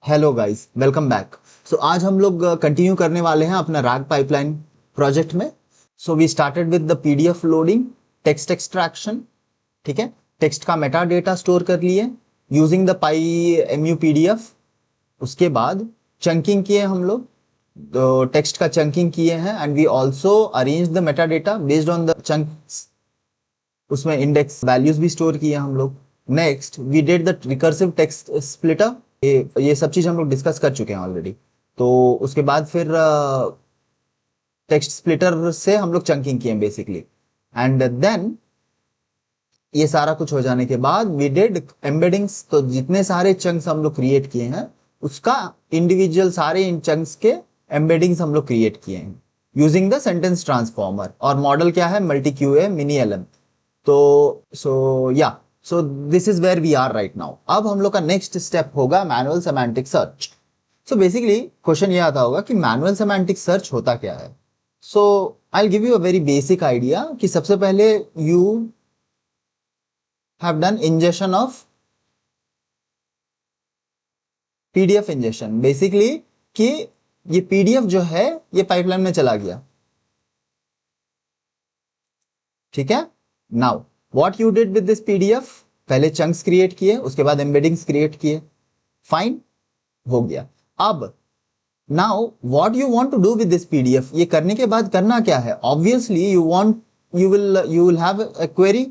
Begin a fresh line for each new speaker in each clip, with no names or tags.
Hello guys, welcome back. So आज हम लोग कंटिन्यू करने वाले हैं अपना रैग पाइपलाइन प्रोजेक्ट में। So we started with the PDF loading, text extraction. ठीक है, टेक्स्ट का मेटा डेटा स्टोर कर लिए using the PyMuPDF. उसके बाद चंकिंग किए हम लोग, तो टेक्स्ट का चंकिंग किए हैं and we also arrange the Meta data based on the chunks. उसमें इंडेक्स वैल्यूज भी स्टोर किए हम लोग। Next we did the recursive text splitter. ये सब चीज हम लोग डिस्कस कर चुके हैं ऑलरेडी। तो उसके बाद फिर टेक्स्ट स्प्लिटर से हम लोग चंकिंग किए बेसिकली। एंड देन ये सारा कुछ हो जाने के बाद वी डिड एम्बेडिंग्स। तो जितने सारे चंक्स हम लोग क्रिएट किए हैं उसका इंडिविजुअल सारे इन चंक्स के एम्बेडिंग्स हम लोग क्रिएट किए हैं यूजिंग द सेंटेंस ट्रांसफॉर्मर। और मॉडल क्या है? Multi QA mini LM. तो so this is where we are right now. अब हम लोग का नेक्स्ट स्टेप होगा manual semantic search. So basically question ये आता होगा कि मैनुअल सेमांटिक सर्च होता क्या है। So I give you a very basic idea कि सबसे पहले you have done injection of PDF injection. Basically कि ये पीडीएफ जो है ये पाइपलाइन में चला गया। ठीक है, now what you did with this PDF? पहले चंक्स क्रिएट किए, उसके बाद एम्बेडिंग्स क्रिएट किए। फाइन, हो गया। अब now what you want to do with this PDF? ये करने के बाद करना क्या है? Obviously you will have a query.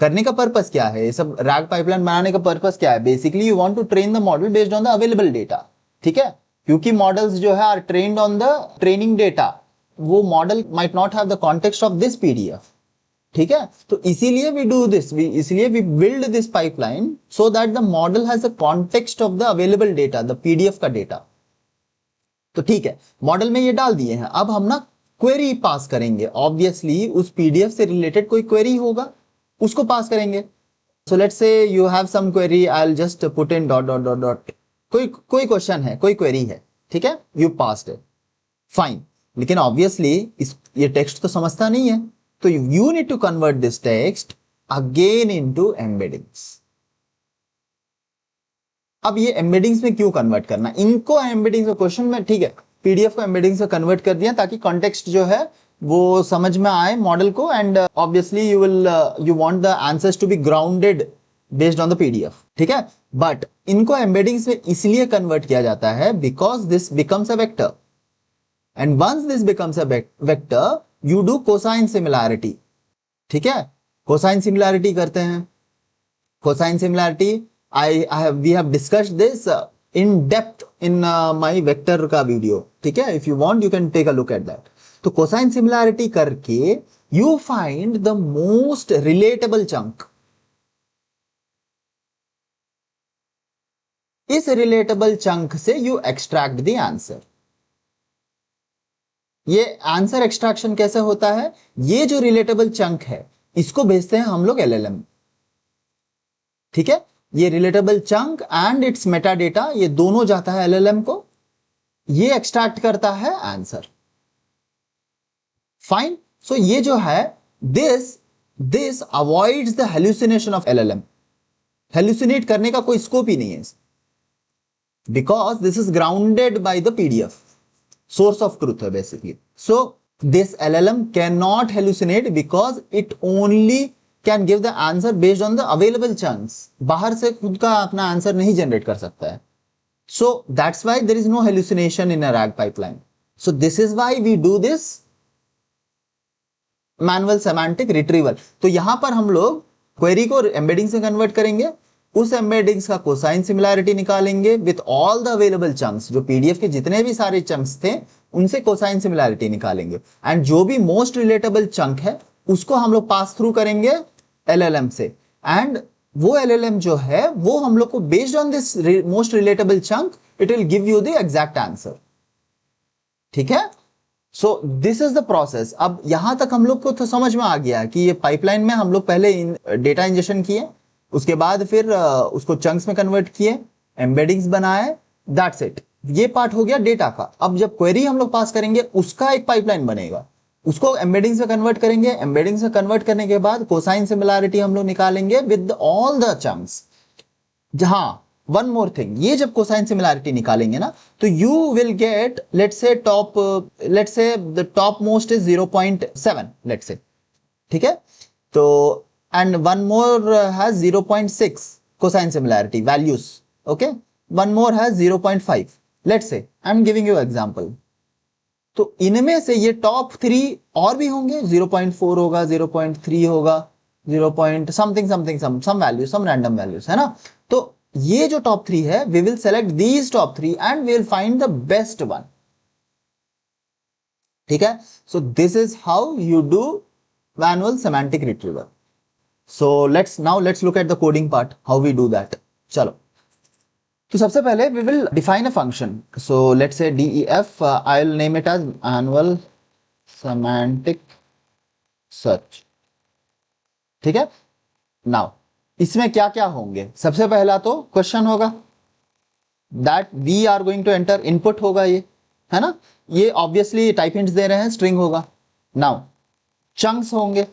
करने का पर्पस क्या है? ये सब रैग पाइपलाइन बनाने का पर्पस क्या है? Basically you want to train the model based on the available data. ठीक है, क्योंकि मॉडल्स जो है are trained on the training data. वो model might not have the context of this PDF. ठीक है, तो इसीलिए वी डू दिस, इसलिए we build this pipeline so that the model has the context of the available data, the PDF का data. तो ठीक है, मॉडल में ये डाल दिए हैं। अब हम ना क्वेरी पास करेंगे। ऑब्वियसली उस पीडीएफ से रिलेटेड कोई क्वेरी होगा, उसको पास करेंगे। So let's say you have some query, I will just put in dot dot dot dot. कोई क्वेश्चन है, कोई क्वेरी है, ठीक है, यू पास्ड इट, फाइन। लेकिन ऑब्वियसली ये टेक्स्ट तो समझता नहीं है, तो you need to convert this text again into embeddings. अब ये एम्बेडिंग्स में क्यों कन्वर्ट करना? इनको एम्बेडिंग्स क्वेश्चन में, ठीक है, पीडीएफ को एम्बेडिंग्स में कन्वर्ट कर दिया ताकि कॉन्टेक्स्ट जो है वो समझ में आए मॉडल को। And obviously you want the answers to be grounded based on the PDF. ठीक है, बट इनको एम्बेडिंग्स में इसलिए कन्वर्ट किया जाता है because this becomes a vector. And once this becomes a vector you do cosine similarity. ठीक है, कोसाइन सिमिलैरिटी करते हैं। Cosine similarity we have discussed this in depth in my vector का वीडियो। ठीक है, if you want you can take a look at that। तो cosine similarity करके you find the most relatable chunk। इस relatable chunk से you extract the answer. ये answer extraction कैसे होता है? ये जो रिलेटेबल चंक है इसको भेजते हैं हम लोग एलएलएम। ठीक है, ये relatable chunk and it's Meta data, ये दोनों जाता है एलएलएम को, ये एक्सट्रैक्ट करता है आंसर। फाइन, सो ये जो है this avoids the hallucination of LLM. Hallucinate करने का कोई स्कोप ही नहीं है because this is grounded by the PDF, source of truth है basically. So this LLM can not hallucinate because it only can give the answer based on the available chunks. बाहर से खुद का अपना आंसर नहीं जनरेट कर सकता है। So that's why there is no hallucination in a RAG pipeline. So this is why we do this manual semantic retrieval. तो यहां पर हम लोग क्वेरी को एम्बेडिंग से कन्वर्ट करेंगे, उस एम्बेडिंग्स का कोसाइन सिमिलैरिटी निकालेंगे with all the available chunks. जो पीडीएफ के जितने भी सारे चंक्स थे उनसे कोसाइन सिमिलैरिटी निकालेंगे एंड जो भी मोस्ट रिलेटेबल चंक है उसको हम लोग पास थ्रू करेंगे एलएलएम से। एंड वो एलएलएम जो है वो हम लोग को based on this most relatable chunk it will give you the exact answer. ठीक है, so this is the process. अब यहां तक हम लोग को तो समझ में आ गया कि ये पाइपलाइन में हम लोग पहले डेटा इंजेक्शन किए, उसके बाद फिर उसको चंक्स में कन्वर्ट किए, एम्बेडिंग्स बनाए, दैट्स इट। ये पार्ट हो गया डेटा का। अब जब क्वेरी हम लोग पास करेंगे उसका एक पाइपलाइन बनेगा, उसको एम्बेडिंग्स में कन्वर्ट करेंगे, एम्बेडिंग्स में कन्वर्ट करने के बाद कोसाइन सिमिलैरिटी हम लोग निकालेंगे विद ऑल द चंक्स। जहां वन मोर थिंग, ये जब कोसाइन सिमिलैरिटी निकालेंगे ना तो you will get let's say the top most is 0.7 let's say, ठीक है। तो and one more has 0.6 cosine similarity values, okay, one more has 0.5 let's say, I am giving you example. तो इनमें से ये टॉप 3 और भी होंगे, 0.4 होगा, 0.3 होगा, 0 something something some value, some random values, है ना। तो ये जो टॉप 3 है, we will select these top 3 and we will find the best one, ठीक है। So this is how you do manual semantic retrieval. So let's look at the coding part, how we do that. चलो, तो सबसे पहले we will define a function. So let's say def, I will name it as manual semantic search, ठीक है। Now इसमें क्या क्या होंगे, सबसे पहला तो क्वेश्चन होगा that we are going to enter, input होगा ये, है ना। ये ऑब्वियसली टाइप हिंट्स दे रहे हैं, स्ट्रिंग होगा। नाउ चंक्स होंगे,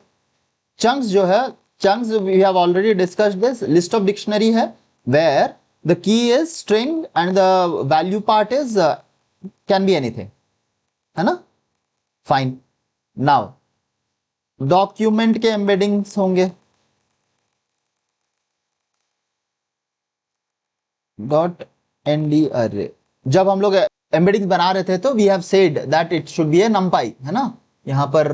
चंक्स जो है, chunks we have already discussed this, list of dictionary है where the key is string and the value part is can be anything, है ना, फाइन। नाउ डॉक्यूमेंट के एम्बेडिंग्स होंगे, डॉट एनडी अरे, जब हम लोग एम्बेडिंग बना रहे थे तो we have said that it should be a numpy, है ना, यहां पर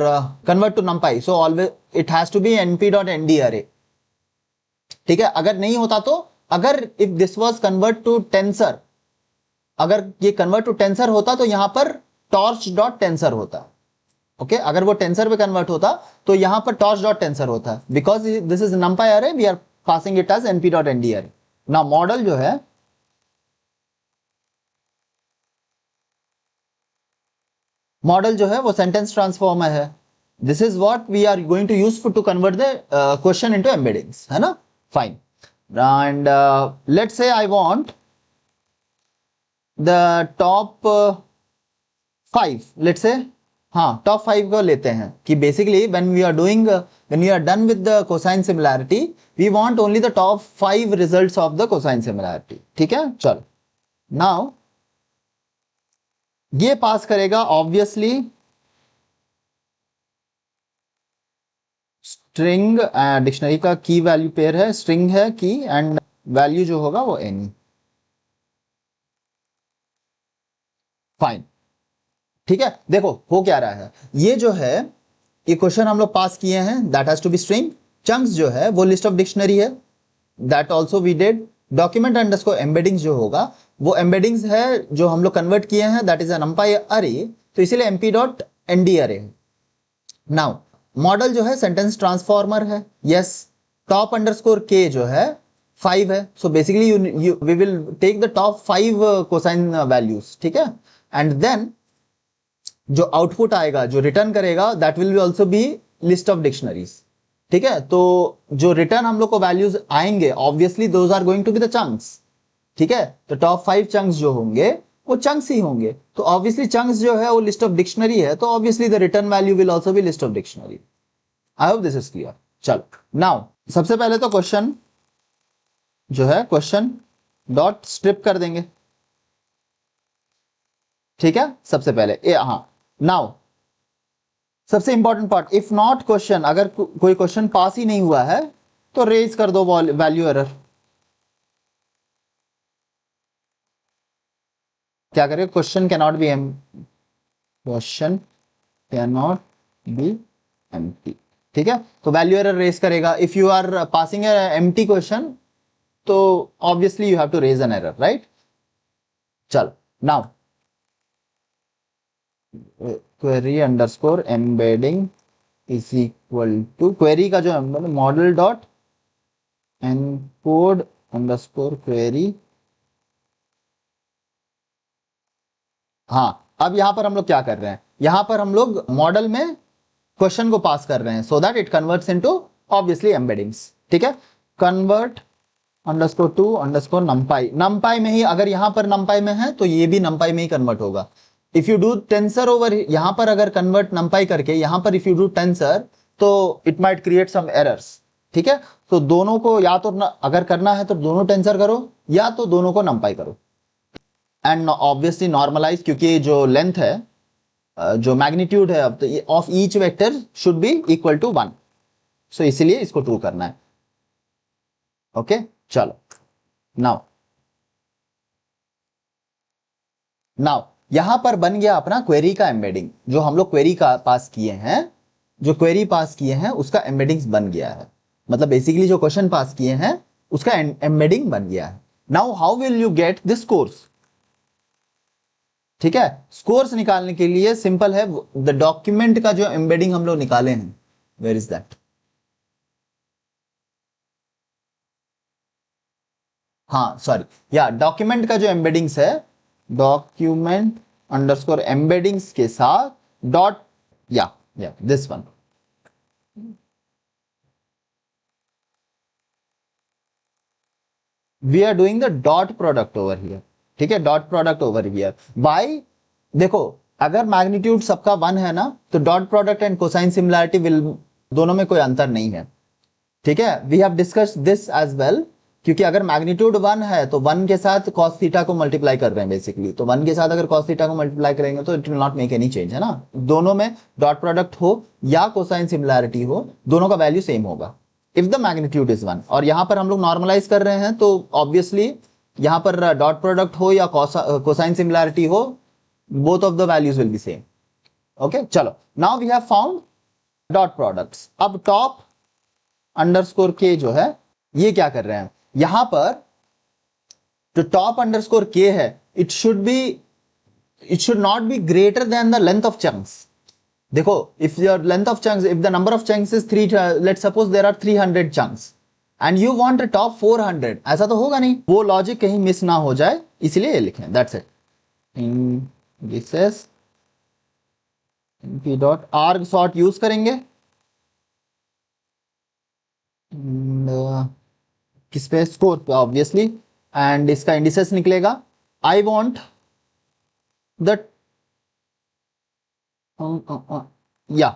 convert to numpy, so always it has to be np.nd अरे, ठीक है। अगर नहीं होता तो, अगर if this was convert to tensor, अगर ये कन्वर्ट टू टेंसर होता तो यहां पर टॉर्च डॉट टेंसर होता, ओके। अगर वो टेंसर पे कन्वर्ट होता तो यहां पर टॉर्च डॉट टेंसर होता, because this is numpy array, we are passing it as np.nd array. ना मॉडल जो है, मॉडल जो है वो सेंटेंस ट्रांसफॉर्मर है। This is what we are going to use to convert the question into embeddings, है ना, fine. And let's say I want the top 5, let's say, हाँ टॉप 5 को लेते हैं कि basically when we are done with the cosine similarity, we want only the top 5 results of the cosine similarity, ठीक है। चलो, नाउ ये पास करेगा ऑब्वियसली स्ट्रिंग, डिक्शनरी का की वैल्यू पेयर है, स्ट्रिंग है की, एंड वैल्यू जो होगा वो एनी, फाइन, ठीक है। देखो हो क्या रहा है, ये जो है, ये क्वेश्चन हम लोग पास किए हैं, that has to be string. Chunks जो है वो लिस्ट ऑफ डिक्शनरी है, that also we did. Document underscore embeddings जो होगा वो एम्बेडिंग्स है जो हम लोग कन्वर्ट किए हैं, दैट इज अ numpy अरे, तो इसीलिए mp.nd अरे। नाउ मॉडल जो है सेंटेंस ट्रांसफॉर्मर है, यस। टॉप अंडरस्कोर के जो है 5 है, so basically we will take the top 5 cosine values, ठीक है। एंड देन जो आउटपुट आएगा, जो रिटर्न करेगा, that will be also be list of dictionaries, ठीक है। तो जो रिटर्न हम लोग को वैल्यूज आएंगे, obviously those are going to be the chunks, ठीक है। तो टॉप 5 चंक्स जो होंगे वो चंक्स ही होंगे, तो ऑब्वियसली चंक्स जो है वो लिस्ट ऑफ डिक्शनरी है, तो obviously the return value will also be list of dictionary. I hope this is clear. चलो, नाउ सबसे पहले तो क्वेश्चन जो है, क्वेश्चन डॉट स्ट्रिप कर देंगे, ठीक है। सबसे पहले हाँ, नाउ सबसे important part, if not question, अगर कोई क्वेश्चन पास ही नहीं हुआ है तो रेज कर दो वैल्यू एरर। क्या करें, question cannot be question cannot be empty, ठीक है। तो वैल्यू एरर रेज करेगा। If you are passing empty question तो obviously you have to raise an error, right. चलो, now query underscore embedding is equal to, query का जो model dot encode underscore query. हाँ, अब यहां पर हम लोग क्या कर रहे हैं, यहां पर हम लोग मॉडल में क्वेश्चन को पास कर रहे हैं, so that it converts into obviously embeddings, ठीक है। Convert underscore two underscore numpy, numpy में ही, अगर यहां पर numpy में है तो ये भी numpy में ही कन्वर्ट होगा। If you do tensor over, यहां पर अगर कन्वर्ट numpy करके, यहां पर इफ यू डू टेंसर तो it might create some errors, ठीक है। तो दोनों को या तो अगर करना है तो दोनों टेंसर करो, या तो दोनों को नंपाई करो एंड ऑब्वियसली नॉर्मलाइज, क्योंकि जो लेंथ है जो मैग्नीट्यूड है of each vector should be equal to 1, so इसीलिए इसको ट्रू करना है। ओके चलो नाउ नाउ यहां पर बन गया अपना क्वेरी का एम्बेडिंग। जो हम लोग क्वेरी का पास किए हैं, जो क्वेरी पास किए हैं उसका एम्बेडिंग्स बन गया है, मतलब बेसिकली जो क्वेश्चन पास किए हैं उसका एम्बेडिंग बन गया है। Now how will you get this course? ठीक है, स्कोर्स निकालने के लिए सिंपल है, द डॉक्यूमेंट का जो एम्बेडिंग हम लोग निकाले हैं, वेयर इज दैट? हाँ सॉरी, या डॉक्यूमेंट का जो एम्बेडिंग्स है, डॉक्यूमेंट अंडरस्कोर एम्बेडिंग्स के साथ डॉट, या this one, we are doing the dot product over here. ठीक है, dot product over here by, देखो अगर मैग्नीट्यूड सबका 1 है ना, तो dot product and cosine similarity will, दोनों में कोई अंतर नहीं है। ठीक है, we have discussed this as well, क्योंकि अगर मैग्नीट्यूड 1 है तो 1 के साथ cos थीटा को मल्टीप्लाई कर रहे हैं बेसिकली, तो 1 के साथ अगर cos थीटा को मल्टीप्लाई करेंगे तो it will not make any change, है ना। दोनों में डॉट प्रोडक्ट हो या कोसाइन सिमिलैरिटी हो, दोनों का वैल्यू सेम होगा इफ द मैग्नीट्यूड इज 1। और यहां पर हम लोग नॉर्मलाइज कर रहे हैं, तो ऑब्वियसली यहां पर डॉट प्रोडक्ट हो या कोसाइन सिमिलैरिटी हो, both of the values will be same. Okay चलो, now we have found dot products. अब टॉप अंडरस्कोर के जो है ये क्या कर रहे हैं, यहां पर जो टॉप अंडरस्कोर के है, it should not be greater than the length of chunks. देखो, if your length of chunks, if the number of chunks is 3, let's suppose there are 300 chunks and you want a top 400, ऐसा तो होगा नहीं, वो logic कहीं miss ना हो जाए, इसलिए ये लिखें, that's it. In this is np dot arg sort use करेंगे, किस पे, स्कोर पे ऑब्वियसली, एंड इसका इंडिसेस निकलेगा। आई वांट द, या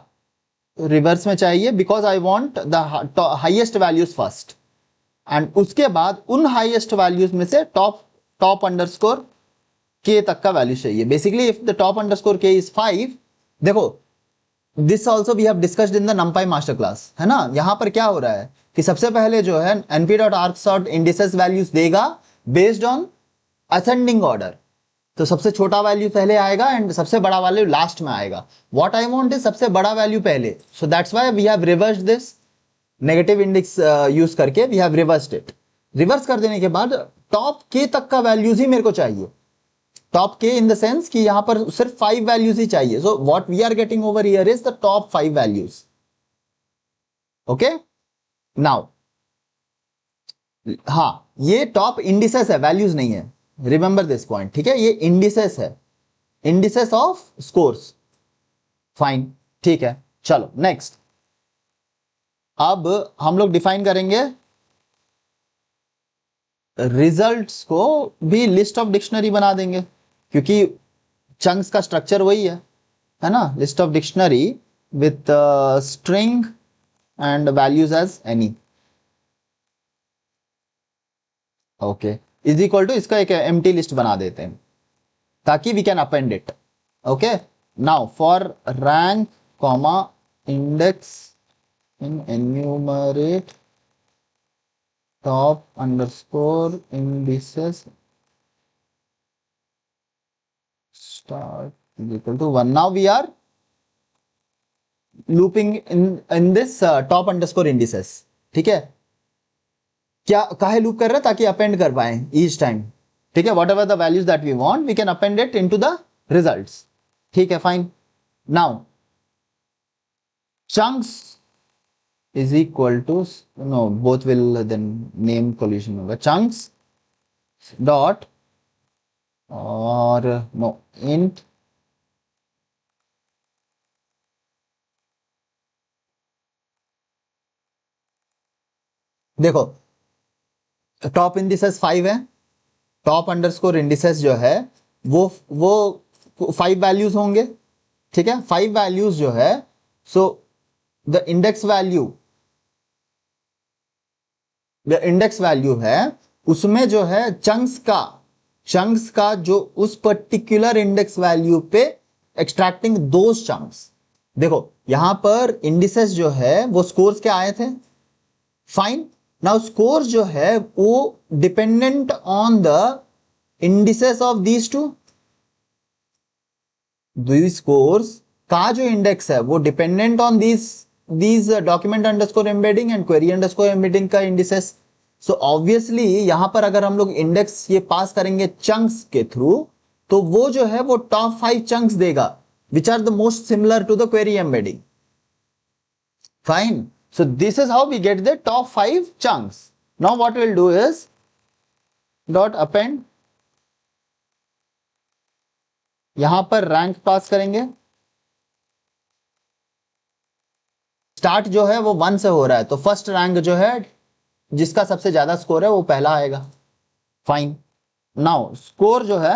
रिवर्स में चाहिए, because I want the highest values first, and उसके बाद उन हाईएस्ट वैल्यूज में से टॉप अंडरस्कोर के तक का वैल्यू चाहिए। Basically if the top underscore K is 5, देखो this also we have discussed in the numpy master class, है ना। यहां पर क्या हो रहा है कि सबसे पहले जो है np dot arc sort indices values देगा बेस्ड ऑन असेंडिंग ऑर्डर, तो सबसे छोटा वैल्यू पहले आएगा एंड सबसे बड़ा वैल्यू लास्ट में आएगा। व्हाट आई वांट इज सबसे बड़ा वैल्यू पहले, so that's why we have reversed this, negative index use करके we have reversed it. Reverse कर देने के बाद टॉप के तक का वैल्यूज ही मेरे को चाहिए, टॉप के इन द सेंस कि यहां पर सिर्फ 5 वैल्यूज ही चाहिए। So what we are getting over here is the top 5 values. Okay now, हाँ ये टॉप इंडिसेस है, वैल्यूज नहीं है, रिमेंबर दिस पॉइंट। ठीक है, ये इंडिसेस है, इंडिसेस ऑफ स्कोर्स। फाइन, ठीक है, चलो नेक्स्ट। अब हम लोग डिफाइन करेंगे रिजल्ट्स को भी लिस्ट ऑफ डिक्शनरी बना देंगे, क्योंकि चंक्स का स्ट्रक्चर वही है ना, list of dictionary with string and values as any. Okay, is equal to, इसका एक एम्प्टी लिस्ट बना देते हैं ताकि we can append it. Okay now for rank comma index in enumerate top underscore indices start is equal to 1. Now we are looping in this top underscore indices. ठीक है, क्या काहे लूप कर रहे हैं, ताकि अपेंड कर पाए ईच टाइम। ठीक है, whatever the values that we want we can append it into the results. ठीक है fine, now chunks is equal to, no both will then name collision होगा, चंक्स डॉट और no int देखो top indices 5 है, top underscore indices जो है वो 5 values होंगे। ठीक है, 5 वैल्यूज जो है, सो द इंडेक्स वैल्यू है उसमें जो है चंक्स का जो उस पर्टिकुलर इंडेक्स वैल्यू पे एक्सट्रैक्टिंग दोज चंक्स। देखो यहां पर इंडिसेस जो है वो स्कोर्स के आए थे, फाइन। नाउ स्कोर्स जो है वो dependent on the indices of these two, these scores का जो इंडेक्स है वो dependent on these document underscore embedding and query underscore embedding का इंडिसेस। सो ऑब्वियसली यहां पर अगर हम लोग इंडेक्स ये पास करेंगे चंक्स के थ्रू, तो वो जो है वो टॉप 5 चंक्स देगा which are the most similar to the query embedding, fine. So this is how we get the top 5 chunks. Now what will do is dot append, यहां पर रैंक पास करेंगे। स्टार्ट जो है वो 1 से हो रहा है, तो फर्स्ट रैंक जो है जिसका सबसे ज्यादा स्कोर है वो पहला आएगा, फाइन। नाउ स्कोर जो है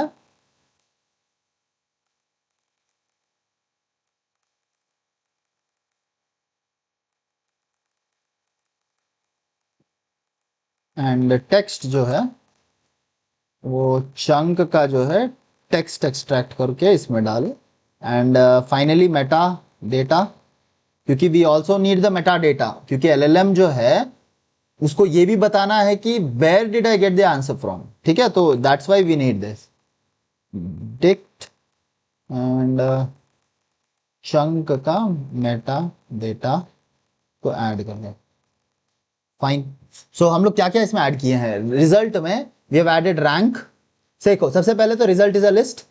एंड टेक्स्ट जो है वो चंक का जो है टेक्स्ट एक्सट्रैक्ट करके इसमें डाले, एंड फाइनली मेटा डेटा, क्योंकि we also need the Meta data, क्योंकि एलएलएम जो है उसको ये भी बताना है कि where did I get the answer from, ठीक है, तो that's why we need this dict and chunk का मेटा डेटा को ऐड करना, फाइन। सो हम लोग क्या क्या इसमें ऐड किए हैं रिजल्ट में, वी हैव एडेड रैंक। देखो सबसे पहले तो result is a list,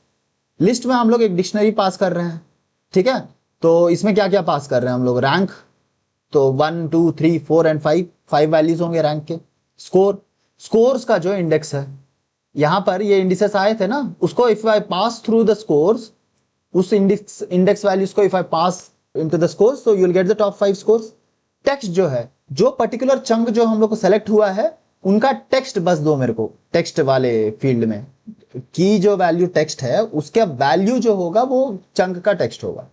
list में हम लोग एक डिक्शनरी पास कर रहे हैं, ठीक है। तो इसमें क्या क्या पास कर रहे हैं हम लोग, रैंक, तो 1 2 3 4 एंड 5 वैल्यूज होंगे रैंक के। स्कोर, स्कोर्स का जो इंडेक्स है, यहां पर ये इंडिसेस आए थे ना, उसको if I pass through the scores, उस इंडेक्स वैल्यूज को if I pass into the scores, so you'll get the top 5 scores. Text जो है, जो पर्टिकुलर चंक जो हम लोग को सेलेक्ट हुआ है उनका टेक्स्ट बस दो मेरे को, टेक्स्ट वाले फील्ड में की जो वैल्यू टेक्स्ट है उसका वैल्यू जो होगा वो चंक का टेक्स्ट होगा।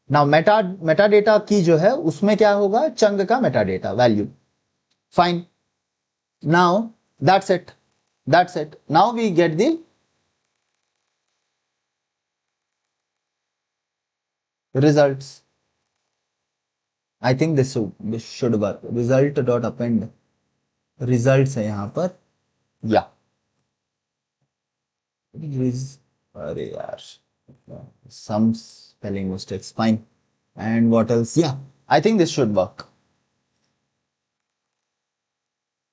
नाउ मेटा मेटा डेटा की जो है उसमें क्या होगा, चंक का Meta data value, fine. Now that's it now we get the results. I think this should work, result dot append results है यहाँ पर, या अरे यार some spelling mistakes, fine, and what else, yeah, I think this should work,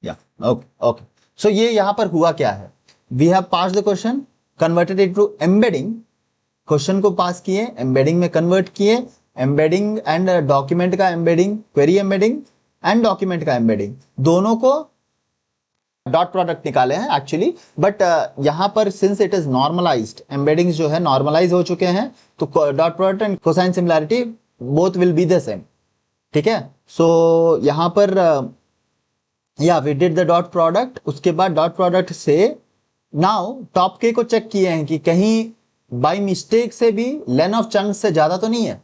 yeah, okay, so ये यहाँ पर हुआ क्या है, we have passed the question, converted it to embedding, question को पास किए, एम्बेडिंग में कन्वर्ट किए, एम्बेडिंग एंड डॉक्यूमेंट का embedding, query embedding and document का एम्बेडिंग, दोनों को डॉट प्रोडक्ट निकाले हैं एक्चुअली, बट यहां पर since it is normalized, embeddings जो है नॉर्मलाइज हो चुके हैं, तो dot product and cosine similarity both will be the same, ठीक है। सो यहां पर या we did the dot product, उसके बाद डॉट प्रोडक्ट से नाउ टॉप के को चेक किए हैं कि कहीं बाय मिस्टेक से भी लेन ऑफ चंक से ज्यादा तो नहीं है,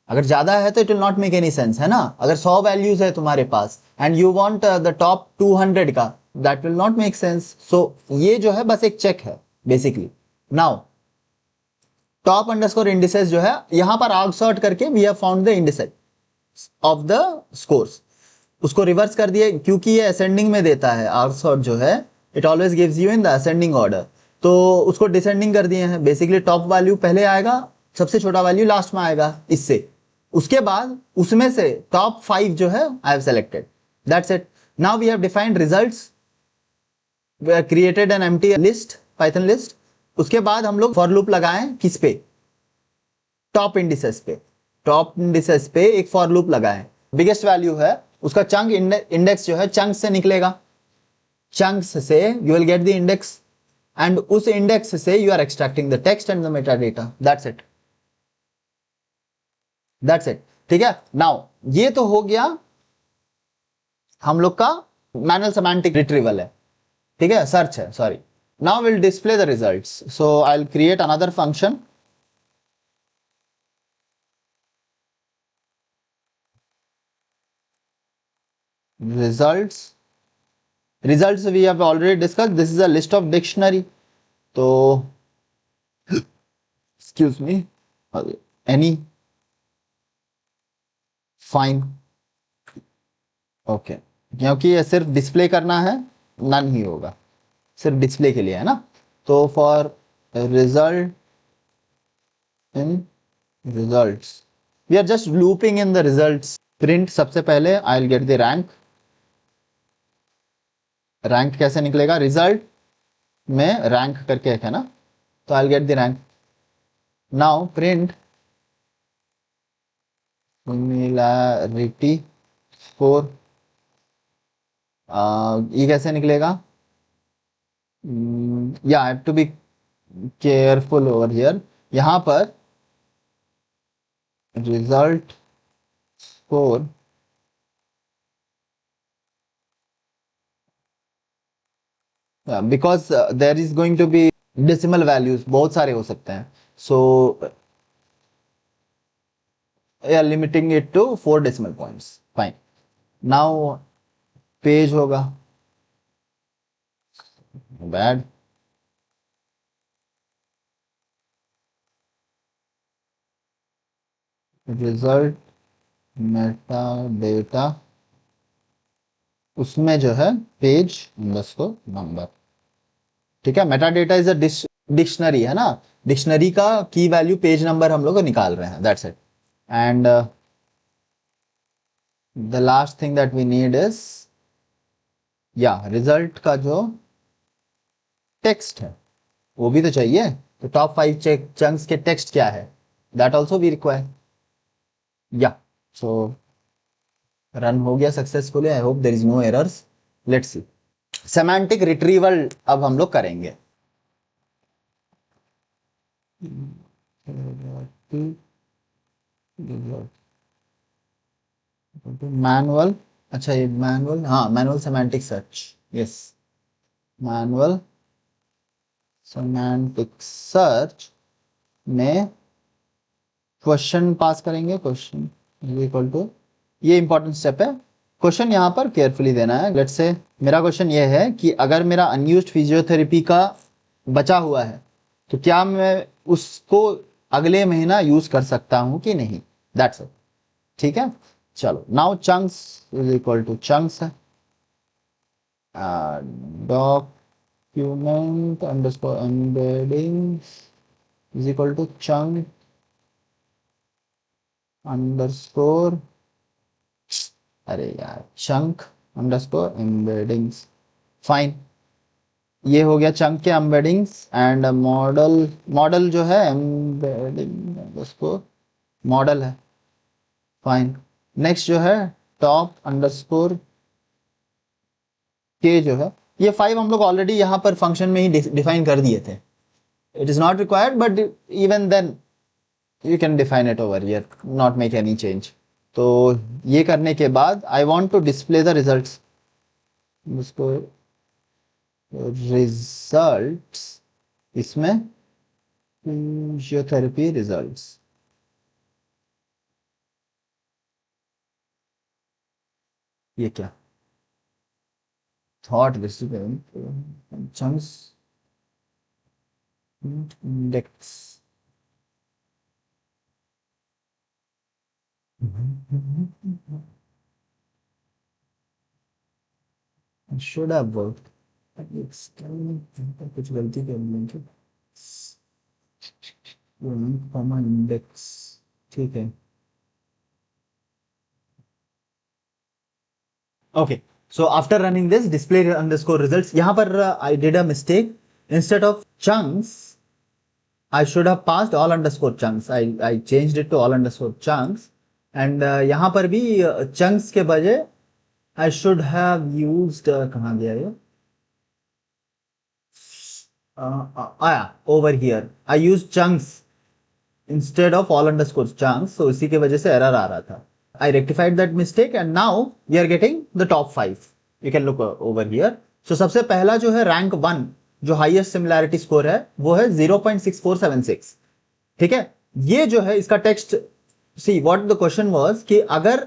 अगर ज्यादा है तो it will not make any sense, है ना। अगर 100 वैल्यूज है तुम्हारे पास and you want the top 200 का, that will not make sense. So ये जो है बस एक चेक है basically. Now top underscore indices जो है यहां पर आर्ग सॉर्ट करके we have found the indices of the scores, उसको रिवर्स कर दिए क्योंकि ये असेंडिंग में देता है, आर्ग सॉर्ट जो है it always gives you in the ascending order, तो उसको डिसेंडिंग कर दिए हैं, बेसिकली टॉप वैल्यू पहले आएगा, सबसे छोटा वैल्यू लास्ट में आएगा इससे, उसके बाद उसमें से टॉप 5 जो है I have selected, that's it. Now we have defined results, created an empty list, python list, उसके बाद हम लोग फॉर लूप लगाएं किस पे, टॉप इंडिसेस पे, टॉप इंडिसेस पे एक फॉर लूप लगाएं, बिगेस्ट वैल्यू है उसका चंक इंडेक्स जो है चंक से निकलेगा, चंक्स से you will get the index and उस इंडेक्स से you are extracting the text and the Meta data, that's it, that's it, ठीक है। नाउ ये तो हो गया हम लोग का मैनुअल सेमांटिक रिट्रीवल है, ठीक है, सर्च है, sorry. Now will display the results, so I will create another function, results results we have already discuss, this is a list of dictionary. तो excuse me, any, fine, okay, क्योंकि ये सिर्फ display करना है, none ही होगा, सिर्फ display के लिए है ना. तो for result in results we are just looping in the results. Print सबसे पहले I will get the rank. Rank कैसे निकलेगा, रिजल्ट में रैंक करके एक है ना, तो I will get the rank. Now print similarity score, ये कैसे निकलेगा, या I have to be careful over here. यहां पर result score because there is going to be decimal values, बहुत सारे हो सकते हैं. So limiting it to 4 decimal points. Fine. Now page होगा, बैड, रिजल्ट मेटा डेटा, उसमें जो है पेज अंडरस्कोर नंबर. ठीक है, Meta data is a dictionary है ना, डिक्शनरी का की वैल्यू पेज नंबर हम लोग निकाल रहे हैं, that's it. And the last thing that we need is, या रिजल्ट का जो टेक्स्ट है वो भी तो चाहिए. तो टॉप 5 चंक्स के टेक्स्ट क्या है, दैट ऑल्सो वी रिक्वायर. या सो रन हो गया successfully, I hope there is no errors. Let's see. Semantic retrieval अब हम लोग करेंगे. मैनुअल, अच्छा ये मैनुअल, हाँ manual semantic search, yes manual semantic search में क्वेश्चन पास करेंगे. क्वेश्चन इज इक्वल टू, ये इंपॉर्टेंट स्टेप है, क्वेश्चन यहाँ पर केयरफुली देना है. लेट्स से मेरा क्वेश्चन ये है कि अगर मेरा अनयूज्ड फिजियोथेरेपी का बचा हुआ है तो क्या मैं उसको अगले महीना यूज कर सकता हूं कि नहीं, दैट्स इट. ठीक है, चलो. Now chunks is equal to chunks है, document underscore embedding is equal to chunk underscore, अरे यार, चंक अंडरस्कोर एम्बेडिंग्स. फाइन, ये हो गया चंक के एम्बेडिंग्स. एंड मॉडल जो है एम्बेडिंग अंडरस्कोर मॉडल है. फाइन. नेक्स्ट जो है टॉप अंडरस्कोर के जो है, ये 5 हम लोग ऑलरेडी यहाँ पर फंक्शन में ही डिफाइन कर दिए थे. It is not required but even then you can define it over here, not make any change. तो ये करने के बाद I want to display the results. उसको रिजल्ट्स, इसमें फिजियोथेरेपी रिजल्ट्स, ये क्या thought chunks index. Should have worked, कुछ गलती कर दी क्या, कॉमा इंडेक्स. ठीक है, okay. So after running this display underscore results, यहां पर I did a mistake. Instead of chunks I should have passed all underscore chunks. I changed it to all underscore chunks. And यहाँ पर भी chunks के बजाय I should have used कहाँ गया ये, आया over here. I used chunks instead of all underscore chunks. So इसी के वजह से error आ रहा था. I rectified that mistake and now we are getting the top 5. You can look over here. So सबसे पहला जो है rank 1, जो हाईएस्ट सिमिलैरिटी स्कोर है वो है 0.6476. ठीक है, ये जो है इसका text, see what the question was कि अगर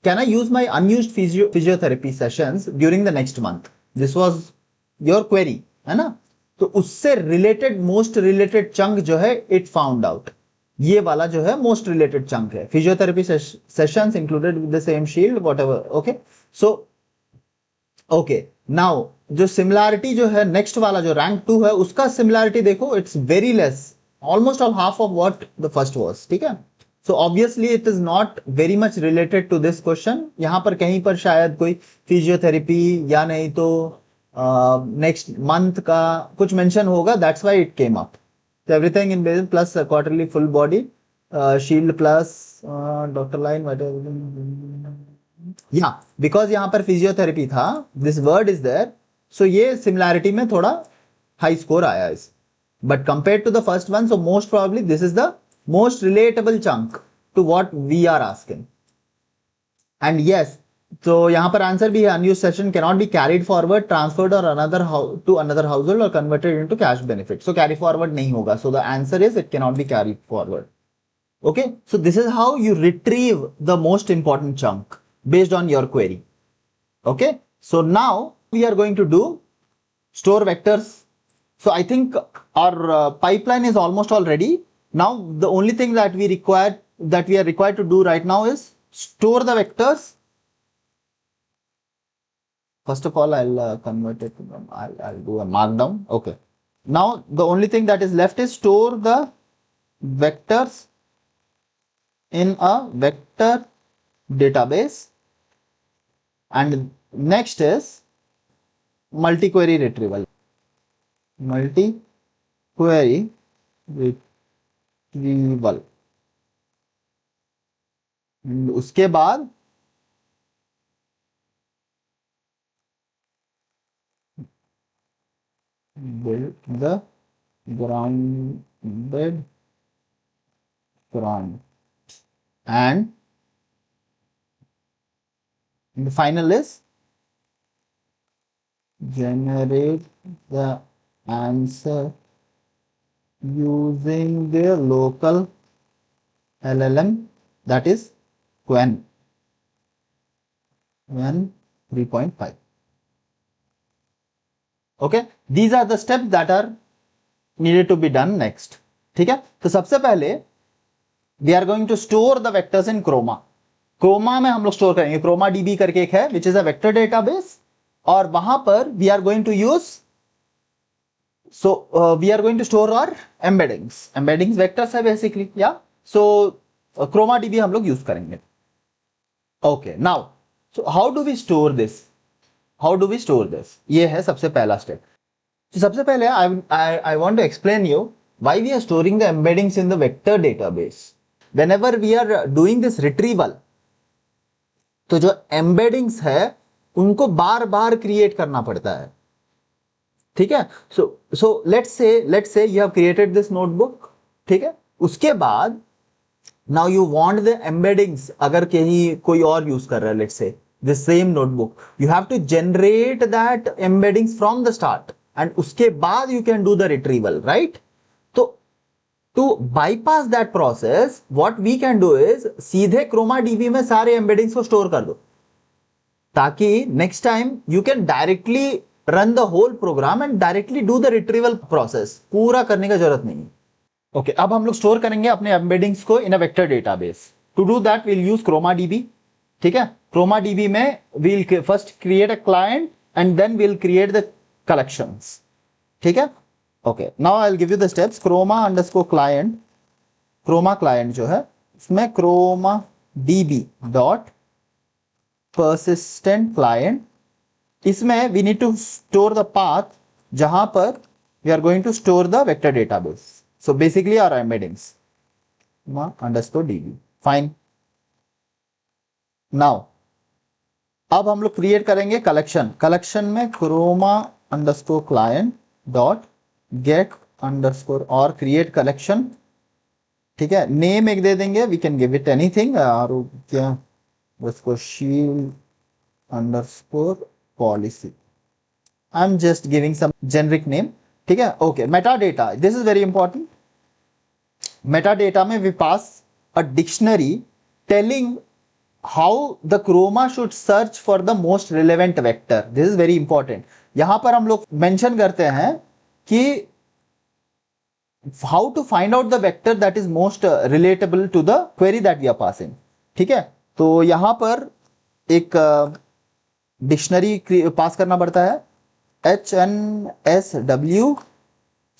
can I use my unused physiotherapy sessions during the next month. This was your query, है ना? तो उससे रिलेटेड मोस्ट रिलेटेड चंक जो है इट फाउंड आउट, ये वाला जो है मोस्ट रिलेटेड चंक है। Physiotherapy sessions included with the same shield whatever. Okay, so okay, now जो सिमिलैरिटी जो है नेक्स्ट वाला जो रैंक 2 है उसका सिमिलैरिटी देखो, it's very less, almost all half of what the first was. ठीक है, so obviously it is not very much related to this question. यहां पर कहीं पर शायद कोई फिजियोथेरेपी या नहीं तो नेक्स्ट मंथ का कुछ मेंशन होगा, that's why it came up. Everything in base plus quarterly full body shield plus doctor line या बिकॉज यहां पर फिजियोथेरेपी था, this word is there, so ये सिमिलैरिटी में थोड़ा हाई स्कोर आया इस, but compare to the first one, so most probably this is the most relatable chunk to what we are asking. And yes, तो यहां पर answer भी है, unused session cannot be carried forward, transferred और another to another household और converted into cash benefit. सो carry forward नहीं होगा, so the answer is it cannot be carried forward. Okay, so this is how you retrieve the most important chunk based on your query. Okay, so now we are going to do store vectors. So I think our pipeline is almost all ready. Now the only thing that we are required to do right now is store the vectors. First of all, I'll convert it to them. I'll do a markdown. Okay, now the only thing that is left is store the vectors in a vector database, and next is multi-query retrieval. Multi-query retrieval, उसके बाद build the grounded ground, and the final is generate the answer using the local LLM, that is Qwen 3.5. Okay, these are the steps that are needed to be done next. ठीक है, तो सबसे पहले we are going to store the vectors in Chroma. Chroma में हम लोग store करेंगे, Chroma DB करके एक है which is a vector database, और वहां पर we are going to use, so we are going to store our embeddings vectors है basically, yeah, so Chroma DB हम लोग यूज करेंगे. Okay, now so how do we store this? ये है सबसे पहला स्टेप. तो सबसे पहले I want to explain you why we are storing the embeddings in the vector database. Whenever we are doing this retrieval, तो जो embeddings है उनको बार बार क्रिएट करना पड़ता है. ठीक है, so let's say you have created this notebook. ठीक है, उसके बाद now you want the embeddings, अगर कहीं कोई और यूज कर रहा है, let's say the same notebook, you have to generate that embeddings from the start, and उसके बाद you can do the retrieval, right? तो to bypass that process, what we can do is सीधे Chroma DB में सारे embeddings को store कर दो, ताकि next time you can directly run the whole program and directly do the retrieval process. पूरा करने का जरूरत नहीं. Okay, अब हम लोग स्टोर करेंगे अपने embeddings को in a vector database. To do that, we'll use Chroma DB. ठीक है, Chroma DB में we'll first create a client and then we'll create the collections. ठीक है, okay, now I'll give you the steps. Chroma underscore client, Chroma client जो है उसमें Chroma DB dot persistent client, इसमें we need to store the path जहां पर we are going to store the vector database. So basically our embeddings, Chroma underscore DB. Fine. Now अब हम लोग create करेंगे कलेक्शन में Chroma underscore client dot get underscore और create collection. ठीक है, नेम एक दे देंगे, we can give it anything, आरोग्य उसको shield underscore policy. I'm just giving some generic name. ठीक है, okay. Metadata, this is very important. Metadata में we pass a dictionary telling how the Chroma should search for the most relevant vector. This is very important. यहां पर हम लोग mention करते हैं कि how to find out the vector that is most relatable to the query that we are passing. ठीक है, तो यहां पर एक डिक्शनरी पास करना पड़ता है, HNSW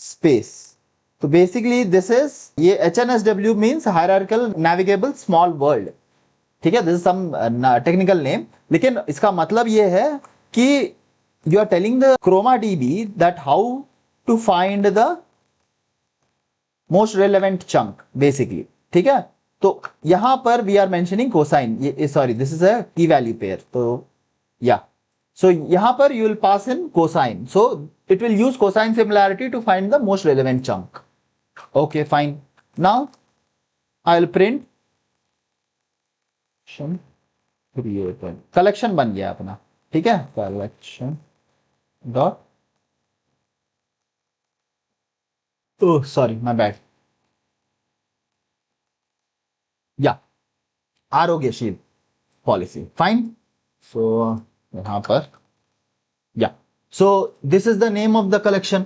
स्पेस। तो बेसिकली दिस इज, ये HNSW means hierarchical navigable small world. ठीक है, this is some technical name, लेकिन इसका मतलब ये है कि you are telling the Chroma DB that how to find the most relevant chunk basically. ठीक है, तो यहां पर वी आर मेंशनिंग कोसाइन, ये sorry this is a key value pair. तो या सो यहां पर you will pass in cosine, so it will use cosine similarity to find the most relevant chunk. Okay fine, now I will print created, collection बन गया अपना। ठीक है, collection dot, oh sorry my bad, yeah Arogyasheel policy, fine. So यहां पर yeah, so this is the name of the collection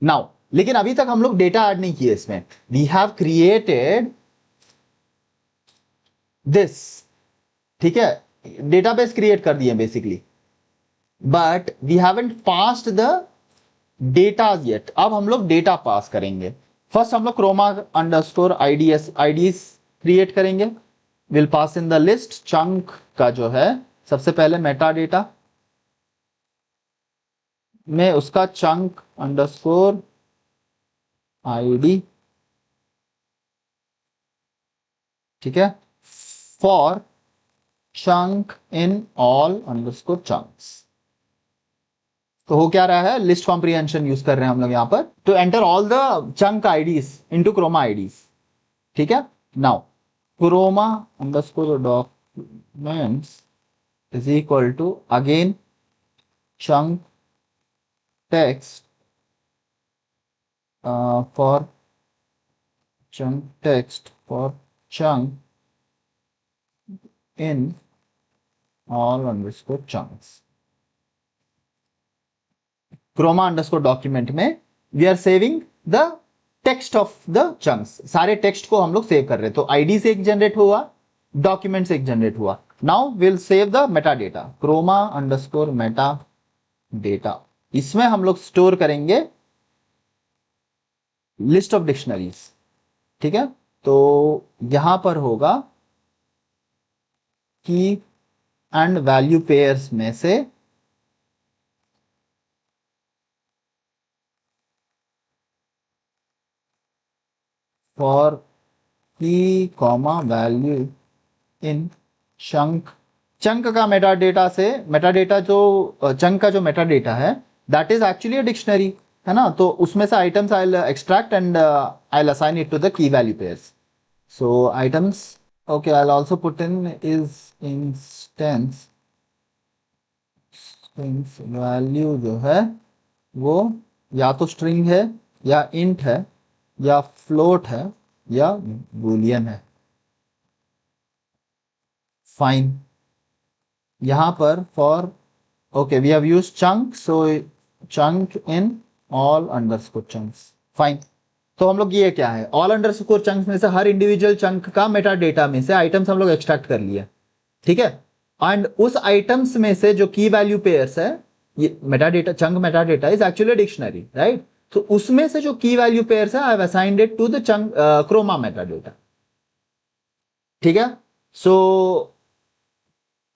now. लेकिन अभी तक हम लोग डेटा ऐड नहीं किए इसमें, वी हैव क्रिएटेड दिस। ठीक है, डेटाबेस क्रिएट कर दिए basically, but we haven't passed the data yet. अब हम लोग डेटा पास करेंगे। फर्स्ट हम लोग क्रोमा अंडरस्कोर आईडीएस क्रिएट करेंगे, will pass in the list chunk का जो है सबसे पहले मेटा डेटा में उसका चंक अंडरस्कोर आईडी। ठीक है, for chunk in all underscore chunks. तो हो क्या रहा है, लिस्ट कॉम्प्रिहेंशन यूज कर रहे हैं हम लोग यहां पर, to enter all the chunk IDs into Chroma IDs. ठीक है, now Chroma underscore documents is equal to again chunk text for chunk text for chunk in all underscore chunks। Chroma underscore document में we are saving the text of the chunks, सारे text को हम लोग save कर रहे हैं। तो ID से एक जनरेट हुआ, डॉक्यूमेंट से एक जनरेट हुआ। Now will save the Meta data, Chroma underscore meta data. इसमें हम लोग स्टोर करेंगे लिस्ट ऑफ डिक्शनरीज। ठीक है, तो यहां पर होगा की एंड वैल्यू पेयर्स में से for key comma value in chunk. Chunk का मेटा डेटा से, मेटा डेटा जो चंक का जो मेटा डेटा है that is actually a dictionary, है ना। तो उसमें से items I will extract and I will assign it to the key value pairs. So items, okay I will also put in is instance strings value जो है वो या तो स्ट्रिंग है या इंट है या फ्लोट है या बूलियन है। फाइन, यहां पर for, okay we have used chunk, so chunk in all underscore chunks. Fine, तो हम लोग ये क्या है, ऑल अंडरस्कोर चंक्स में से हर इंडिविजुअल चंक का मेटा डेटा में से आइटम्स हम लोग एक्सट्रैक्ट कर लिए। ठीक है, एंड उस आइटम्स में से जो की वैल्यू पेयर्स है, ये meta data, chunk meta data is actually dictionary, right. तो उसमें से जो की वैल्यू पेयर्स है I have assigned it to the chunk Chroma meta data. ठीक है, so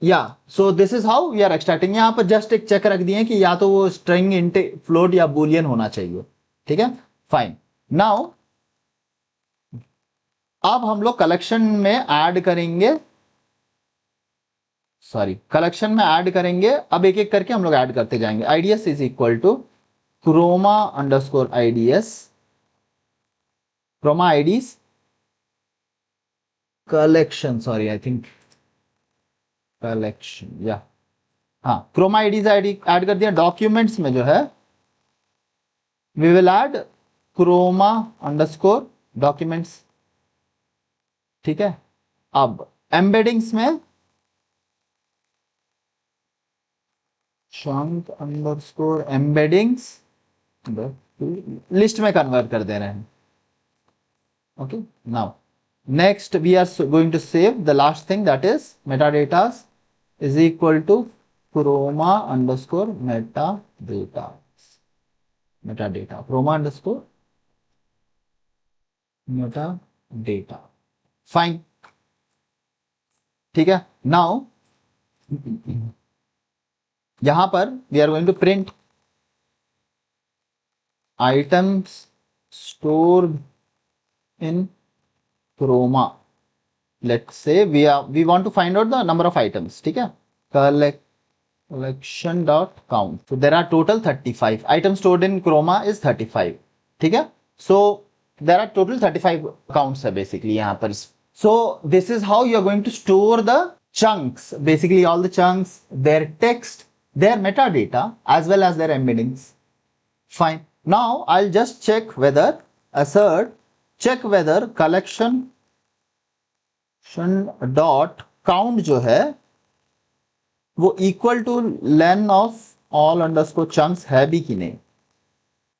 yeah, so this is how we are extracting. यहां पर just एक चेक रख दिए कि या तो वो स्ट्रिंग, इंट, फ्लोट या बुलियन होना चाहिए। ठीक है, फाइन। नाउ अब हम लोग कलेक्शन में ऐड करेंगे, सॉरी कलेक्शन में ऐड करेंगे। अब एक एक करके हम लोग ऐड करते जाएंगे। IDs is equal to Chroma underscore IDs, Chroma IDs collection, sorry I think collection, yeah हाँ क्रोमा आईडीज ऐड कर दिया। डॉक्यूमेंट्स में जो है we will add Chroma underscore documents. ठीक है, अब एम्बेडिंग्स में chunk underscore embeddings लिस्ट में कन्वर्ट कर दे रहे हैं. Okay, now next we are going to save the last thing, that is metadata is equal to chroma underscore metadata chroma underscore metadata. Fine. ठीक है. Now यहां पर we are going to print items stored in chroma. Let's say we want to find out the number of items. ठीक है. collection dot count. So there are total 35 items stored in chroma is 35. ठीक है. So there are total 35 counts है basically यहाँ पर. So this is how you are going to store the chunks, basically all the chunks, their text, their metadata as well as their embeddings. Fine. Now I'll just check whether check whether collection dot count जो है वो equal to len of all underscore chunks है भी कि नहीं.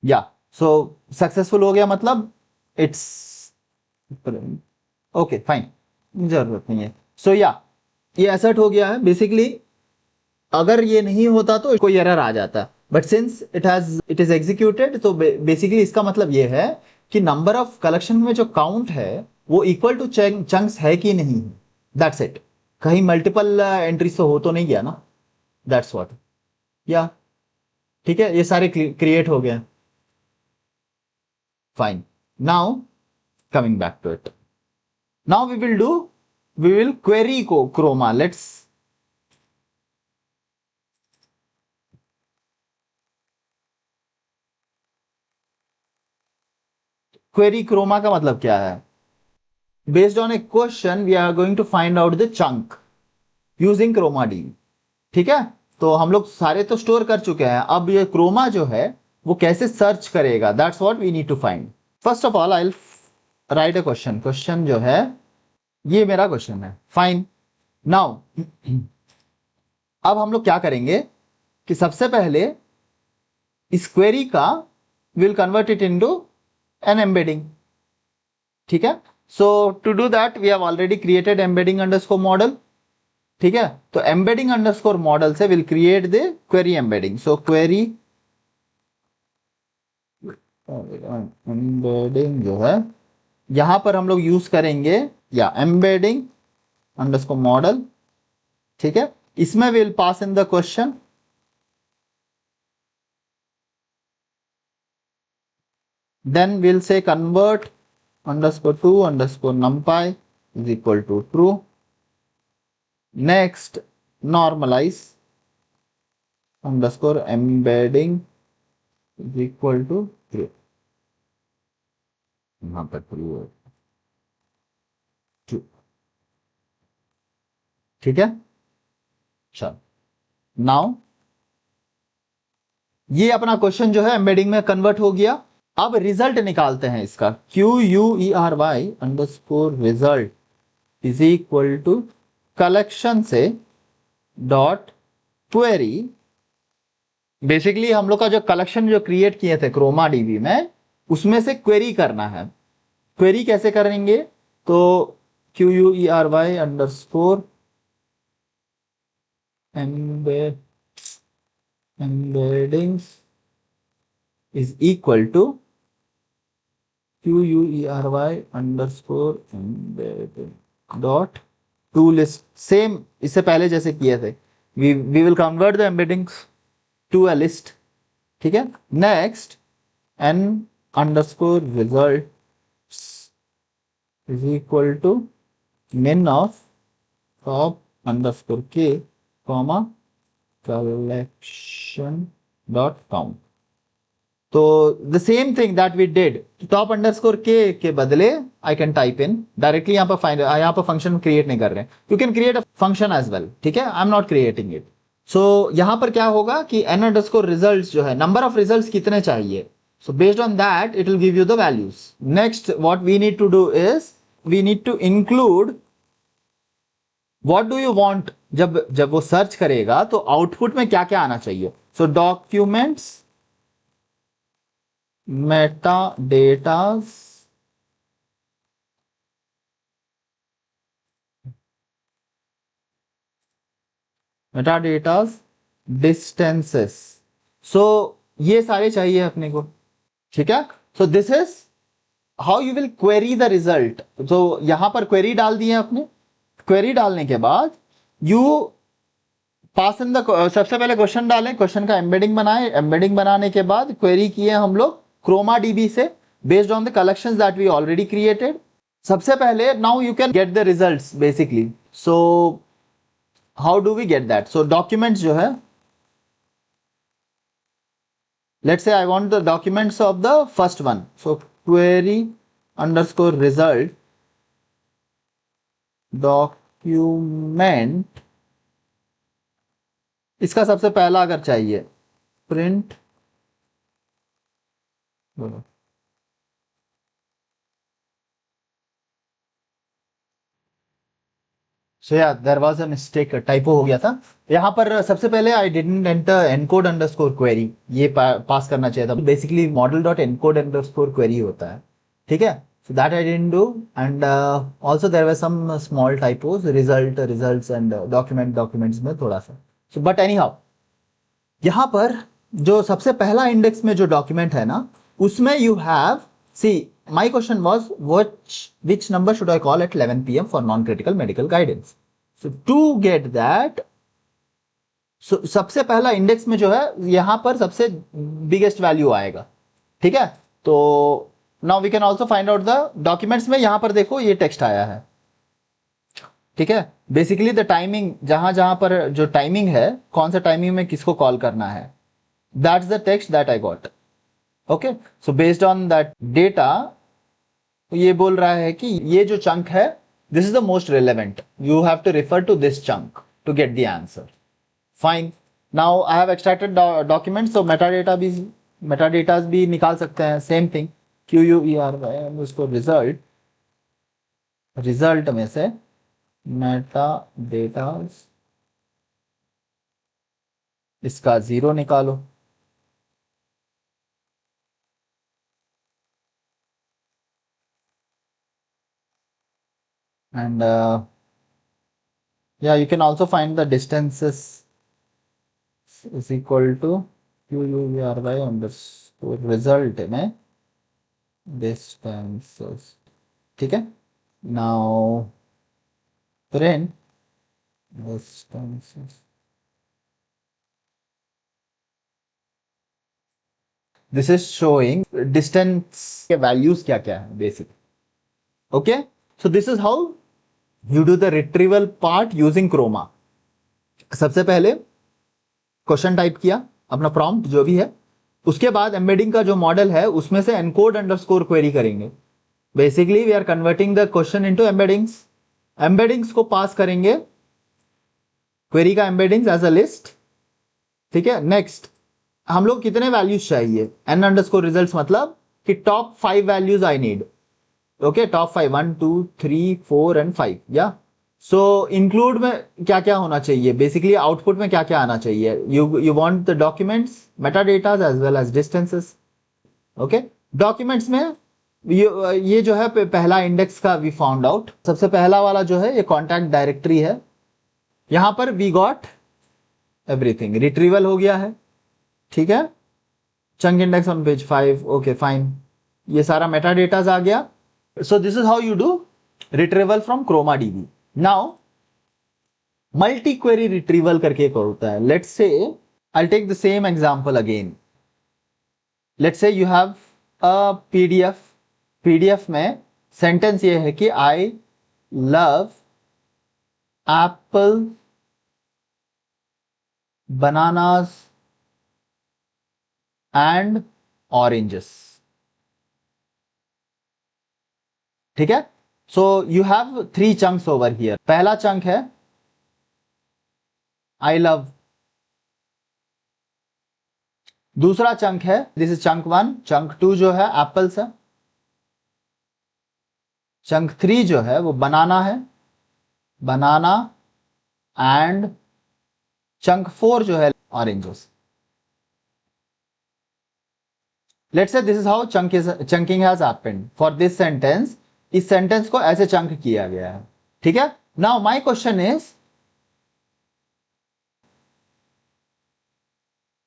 या so successful हो गया, मतलब इट्स ओके फाइन, जरूरत नहीं है. सो या ये असर्ट हो गया है बेसिकली. अगर ये नहीं होता तो कोई एरर आ जाता, but since it is executed, तो बेसिकली इसका मतलब ये है कि नंबर ऑफ कलेक्शन में जो काउंट है वो इक्वल टू चंक्स है कि नहीं. That's it. कहीं मल्टीपल एंट्रीज तो हो तो नहीं गया ना. That's what. या ठीक है, ये सारे क्रिएट हो गए. Fine. Now coming back to it, now we will query को क्रोमा. लेट्स क्वेरी क्रोमा का मतलब क्या है? Based on a question we are going to find out the chunk using Chroma D. ठीक है, तो हम लोग सारे तो स्टोर कर चुके हैं. अब ये क्रोमा जो है वो कैसे सर्च करेगा, that's what we need to find. First of all I will write a question जो है ये मेरा क्वेश्चन है. फाइन. नाउ अब हम लोग क्या करेंगे कि सबसे पहले इस क्वेरी का will convert it into an embedding. ठीक है, so to do that we have already created embedding underscore model. ठीक है, तो एम्बेडिंग अंडरस्कोर मॉडल से will create the query embedding. So query embedding जो है यहां पर हम लोग यूज करेंगे या एम्बेडिंग अंडरस्कोर मॉडल. ठीक है, इसमें will pass in the question. Then will say convert underscore to underscore numpy is equal to true. Next normalize underscore embedding is equal to true. यहाँ पर true है. true. ठीक है. चल नाउ ये अपना क्वेश्चन जो है एम्बेडिंग में कन्वर्ट हो गया. अब रिजल्ट निकालते हैं इसका. QUERY underscore result is equal to collection से डॉट क्वेरी. बेसिकली हम लोग का जो कलेक्शन जो क्रिएट किए थे क्रोमा डीबी में उसमें से क्वेरी करना है. क्वेरी कैसे करेंगे? तो QUERY underscore embeddings is equal to QUERY underscore embedding dot to list. Same इससे पहले जैसे किए थे. we will convert the embeddings to a list. ठीक है. Next n underscore results is equal to min of top underscore k comma collection dot count. तो the same thing that we did, top underscore के बदले I can type in directly. यहाँ पर function create नहीं कर रहे हैं. You can create a function as well. ठीक है, I am not creating it. So यहाँ पर क्या होगा कि एन अंडरस्कोर रिजल्ट्स जो है नंबर ऑफ रिजल्ट्स कितने चाहिए, so based on that it will give you the values. Next what we need to do is we need to include what do you want जब जब वो search करेगा तो output में क्या क्या आना चाहिए? So documents, meta datas, meta datas, distances. So ये सारे चाहिए अपने को, ठीक है। So this is how you will query the result. तो यहां पर क्वेरी डाल दिए अपने। क्वेरी डालने के बाद यू पास इन द, सबसे पहले क्वेश्चन डालें, क्वेश्चन का एम्बेडिंग बनाए, एम्बेडिंग बनाने के बाद क्वेरी किए हम लोग क्रोमा डीबी से based on the collections that we already created. सबसे पहले now you can get the results basically. So how do we get that? So documents जो है, let's say I want the documents of the first one, so query underscore result document, इसका सबसे पहला अगर चाहिए print, बोलो so yeah there was a mistake, typo हो गया था यहाँ पर। सबसे पहले I didn't enter encode underscore query, ये पास करना चाहिए था। Basically model dot encode underscore query होता है, ठीक है। So that I didn't do, and also there were some small typos, results and documents में थोड़ा सा। So but anyhow, यहाँ पर जो सबसे पहला इंडेक्स में जो डॉक्यूमेंट है ना, उसमें you have, see my question was which number should I call at 11 p.m. for non-critical medical guidance. So to get that, so सबसे पहला इंडेक्स में जो है यहाँ पर सबसे बिगेस्ट वैल्यू आएगा, ठीक है। तो now we can also find out the documents में, यहाँ पर देखो ये टेक्स्ट आया है, ठीक है। बेसिकली द टाइमिंग, जहां जहां पर जो टाइमिंग है, कौन सा टाइमिंग में किसको कॉल करना है, that's the text that I got. Okay, so based on that data, ये बोल रहा है कि ये जो चंक है, this is the most relevant, you have to refer to this chunk to get the answer. Fine, now I have extracted document, so meta datas भी निकाल सकते हैं, same thing, Q U E R Y, उसको result में से Meta datas, इसका 0 निकालो, and yeah, you can also find the distances is equal to QUVRY underscore result में distances, ठीक है। now print distances, this is showing distance के values क्या क्या है basic. okay, so this is how you do the retrieval part using chroma। सबसे पहले question type किया, अपना प्रॉम्प्ट जो भी है, उसके बाद एम्बेडिंग का जो मॉडल है उसमें से एनकोड अंडरस्कोर क्वेरी करेंगे। Basically we are converting the question into embeddings, embeddings को पास करेंगे, क्वेरी का एम्बेडिंग्स एज अ लिस्ट, ठीक है। नेक्स्ट हम लोग कितने वैल्यूज चाहिए, एन अंडरस्कोर रिजल्ट्स, मतलब कि top 5 values I need, okay, top 5, 1 2 3 4 and 5, या सो इंक्लूड में क्या क्या होना चाहिए, बेसिकली आउटपुट में क्या क्या आना चाहिए, you want the documents, meta datas as well as distances. Okay, documents में ये जो है पहला इंडेक्स का वी फाउंड आउट, सबसे पहला वाला जो है ये कॉन्टैक्ट डायरेक्टरी है, यहां पर वी गॉट एवरीथिंग, रिट्रीवल हो गया है, ठीक है। Chunk index on page 5, okay fine, ये सारा मेटा डेटास आ गया। So this is how you do retrieval from Chroma DB. Now multi query retrieval करके एक होता है, let's say I take the same example again, let's say you have a PDF, PDF में sentence ये है कि I love apple bananas and oranges, ठीक है। So you have 3 chunks over here, पहला चंक है आई लव, दूसरा chunk है, दिस इज चंक 1, चंक 2 जो है एप्पल्स है, चंक 3 जो है वो बनाना है, बनाना एंड चंक 4 जो है oranges. Let's say this is how chunking has happened for this sentence. इस सेंटेंस को ऐसे चंक किया गया है, ठीक है। Now my question is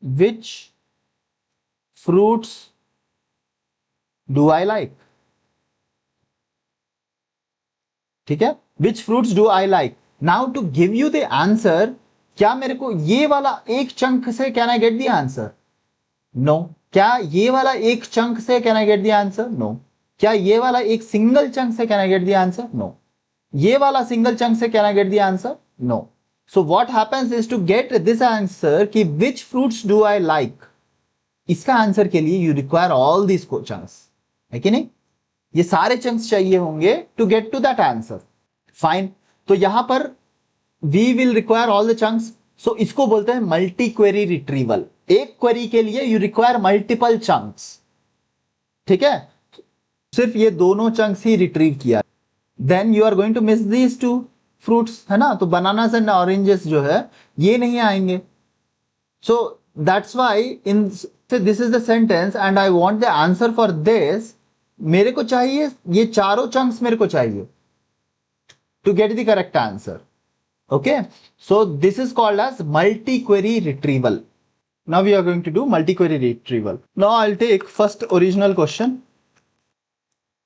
which fruits do I like, ठीक है, which fruits do I like. Now to give you the answer, क्या मेरे को ये वाला एक चंक से can I get the answer? No. क्या ये वाला एक चंक से can I get the answer? No. क्या ये वाला एक सिंगल चंक से can I get the answer? No. ये वाला सिंगल चंक से can I get the answer? No. So what happens is to get this answer कि which fruits do I like, इसका आंसर के लिए you require all this chunks, है कि नहीं? ये सारे चंक्स चाहिए होंगे to get to that answer. Fine. तो यहां पर we will require all the chunks, सो इसको बोलते हैं मल्टी क्वेरी रिट्रीवल। एक क्वेरी के लिए यू रिक्वायर मल्टीपल चंक्स, ठीक है। सिर्फ ये दोनों चंक्स ही रिट्रीव किया, then you are going to miss these two fruits, है ना। तो बनानास एंड ऑरेंजेस जो है ये नहीं आएंगे। So that's why in this is the sentence and I want the answer for this. मेरे को चाहिए ये चारों चंक्स, मेरे को चाहिए to get the correct answer. Okay, so this is called as multi-query retrieval. Now we are going to do multi-query retrieval. Now I'll take first original question.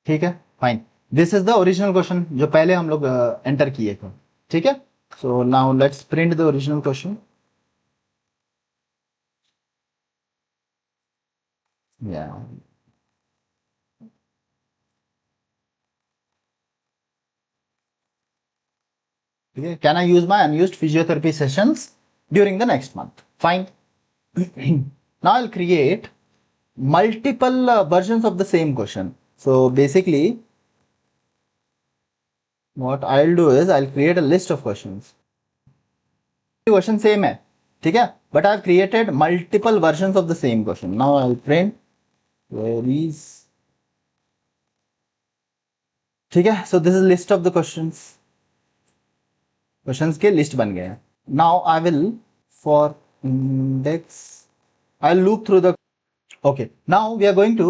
ठीक है, fine. This is the original question जो पहले हम लोग enter किए थे, ठीक है। So now let's print the original question. Yeah. Okay. Can I use my unused physiotherapy sessions during the next month? Fine. Now I'll create multiple versions of the same question. So basically, what I'll do is I'll create a list of questions. Question same है, ठीक है, but I've created multiple versions of the same question. Now I'll print queries. ठीक है, so this is list of the questions. Questions के list बन गए हैं. Now I will for index I'll loop through the. Okay, now we are going to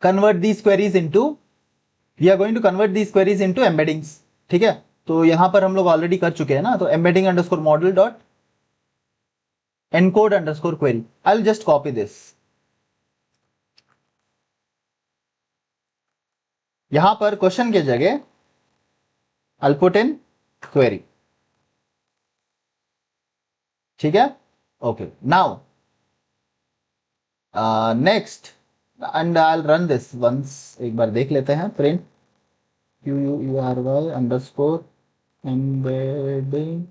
convert these queries into embeddings, ठीक है। तो यहां पर हम लोग ऑलरेडी कर चुके हैं ना, तो embedding underscore model dot encode underscore query. I'll just copy this. यहां पर क्वेश्चन की जगह I'll put in query, ठीक है। Okay, now next and I'll run this once. एक बार देख लेते हैं। print query underscore embedding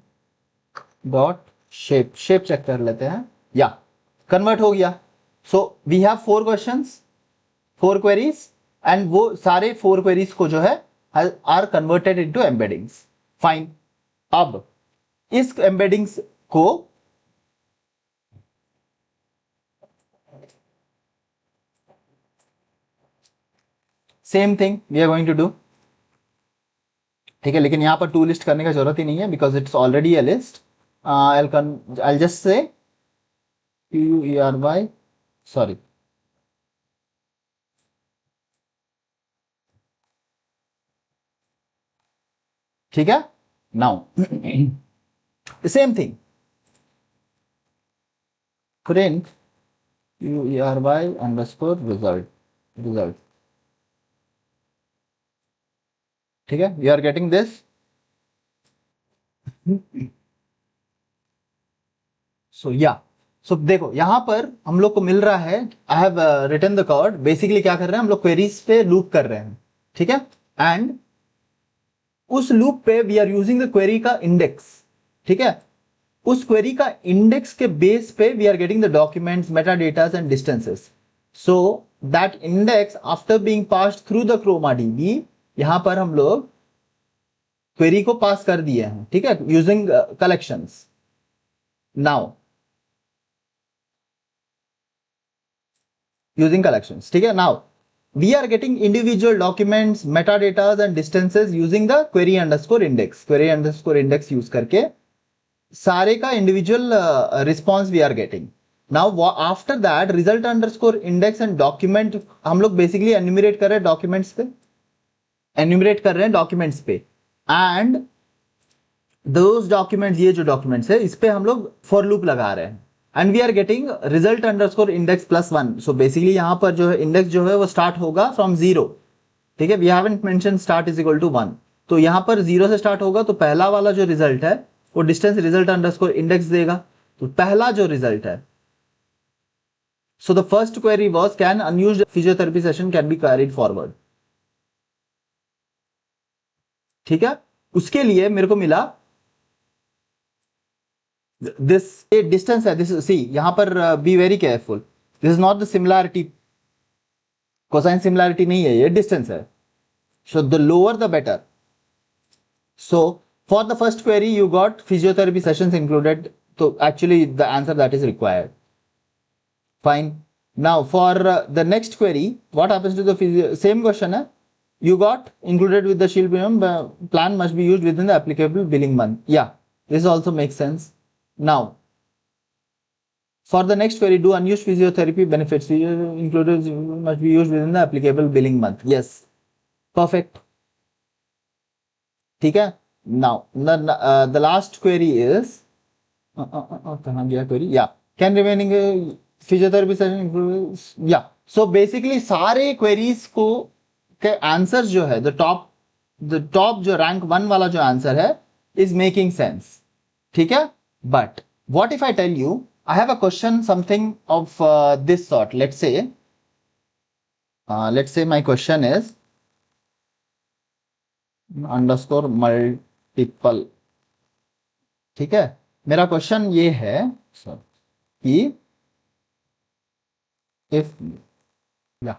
dot shape check कर लेते हैं, या कन्वर्ट हो गया। So we have 4 questions, 4 queries, and वो सारे 4 क्वेरीज को जो है are converted into embeddings. Fine. अब इस एम्बेडिंग्स को same thing we are going to do, ठीक है। लेकिन यहां पर टू लिस्ट करने का जरूरत ही नहीं है because it's already a list. I'll just say query, sorry, ठीक है। Now same thing, print query underscore result, ठीक है। We are getting this. So so देखो यहां पर हम लोग को मिल रहा है, I have written the code. Basically क्या कर रहे हैं हम लोग, क्वेरीज पे लूप कर रहे हैं, ठीक है। एंड उस लूप पे we are using the query का इंडेक्स, ठीक है। उस क्वेरी का इंडेक्स के बेस पे we are getting the documents, meta datas and distances. So that index after being passed through the Chroma DB, यहां पर हम लोग क्वेरी को पास कर दिए हैं, ठीक है, using collections. Now using collections, ठीक है। Now we are getting individual documents, metadatas and distances using the query underscore index. Query underscore index use करके सारे का individual response we are getting. Now after that result underscore index and document हम लोग basically enumerate कर रहे हैं documents पे, enumerate कर रहे हैं documents पे, and those documents, ये जो documents है इस पे हम लोग for loop लगा रहे हैं and we are getting result underscore index plus 1. so basically यहाँ पर जो है index जो है वो start होगा from 0. ठीक है, we haven't mentioned start is equal to 1. तो यहाँ पर 0 से start होगा, तो पहला वाला जो result है वो distance result underscore index देगा. तो पहला जो result है, so the first query was can unused physiotherapy session can be carried forward. ठीक है, उसके लिए मेरे को मिला this a distance है, this see यहां पर be very careful, this is not the similarity, cosine similarity नहीं है, ये distance है, so the lower the better. So for the first query you got physiotherapy sessions included, so actually the answer that is required. Fine. Now for the next query, what happens to the same question है, you got included with the shield premium plan must be used within the applicable billing month. Yeah, this also makes sense. Now for the next query, do unused physiotherapy benefits included must be used within the applicable billing month. Yes, perfect. ठीक है. Now the last query is कहाँ गया query? Yeah, can remaining physiotherapy session include? Yeah, so basically सारे queries को के answer जो है the top जो rank 1 वाला जो आंसर है is making sense. ठीक है, but what if I tell you I have a question something of this sort. Let's say my question is underscore multiple. ठीक है, मेरा क्वेश्चन ये है कि if yeah,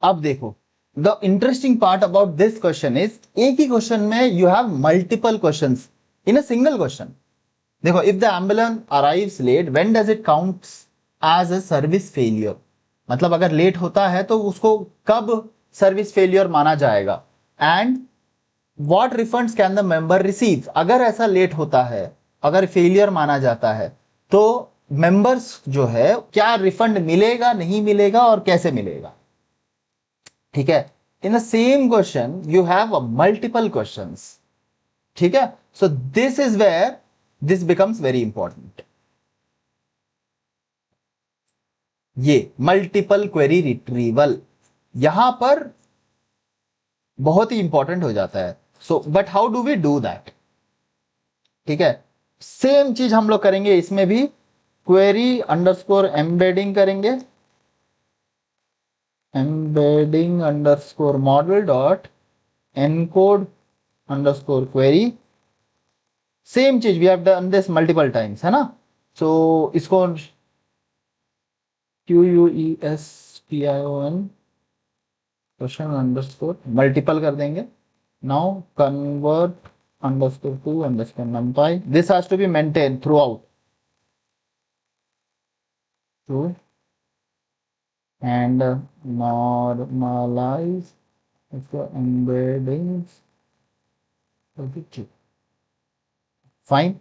अब देखो the interesting part about this question is एक ही question में you have multiple questions in a single question. देखो if the ambulance arrives late when does it count as a service failure, मतलब अगर late होता है तो उसको कब सर्विस फेलियर माना जाएगा, and what refunds can the member receive. अगर ऐसा लेट होता है, अगर फेलियर माना जाता है तो मेंबर्स जो है क्या रिफंड मिलेगा, नहीं मिलेगा और कैसे मिलेगा. ठीक है, in the same question you have multiple questions. ठीक है, so this is where this becomes very important. ये मल्टीपल क्वेरी रिट्रीवल यहां पर बहुत ही इंपॉर्टेंट हो जाता है. So but how do we do that. ठीक है, सेम चीज हम लोग करेंगे इसमें भी, क्वेरी अंडरस्कोर एम्बेडिंग करेंगे, embedding underscore model dot encode underscore query. Same चीज we have done this multiple times, है ना. सो इसको QUESTION क्वेश्चन अंडरस्कोर मल्टीपल कर देंगे. Now convert underscore two underscore numpy. This has to be maintained throughout. True. And normalize इसको embeddings. Fine,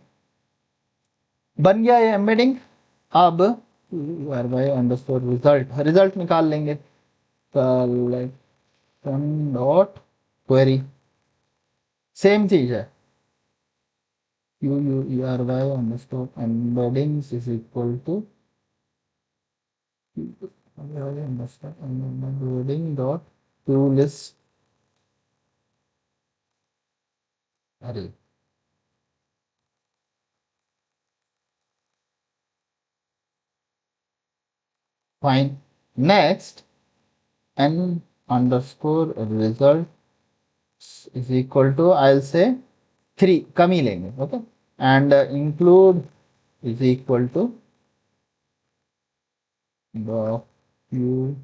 बन गया ये एम्बेडिंग. अब अंडरस्कोर रिजल्ट निकाल लेंगे. कलेक्शन डॉट क्वेरी, सेम चीज है, QUERY underscore embeddings is equal to embedding dot to list. अरे fine. Next n underscore result is equal to I'll say 3, कम ही लेंगे. Okay, and include is equal to documents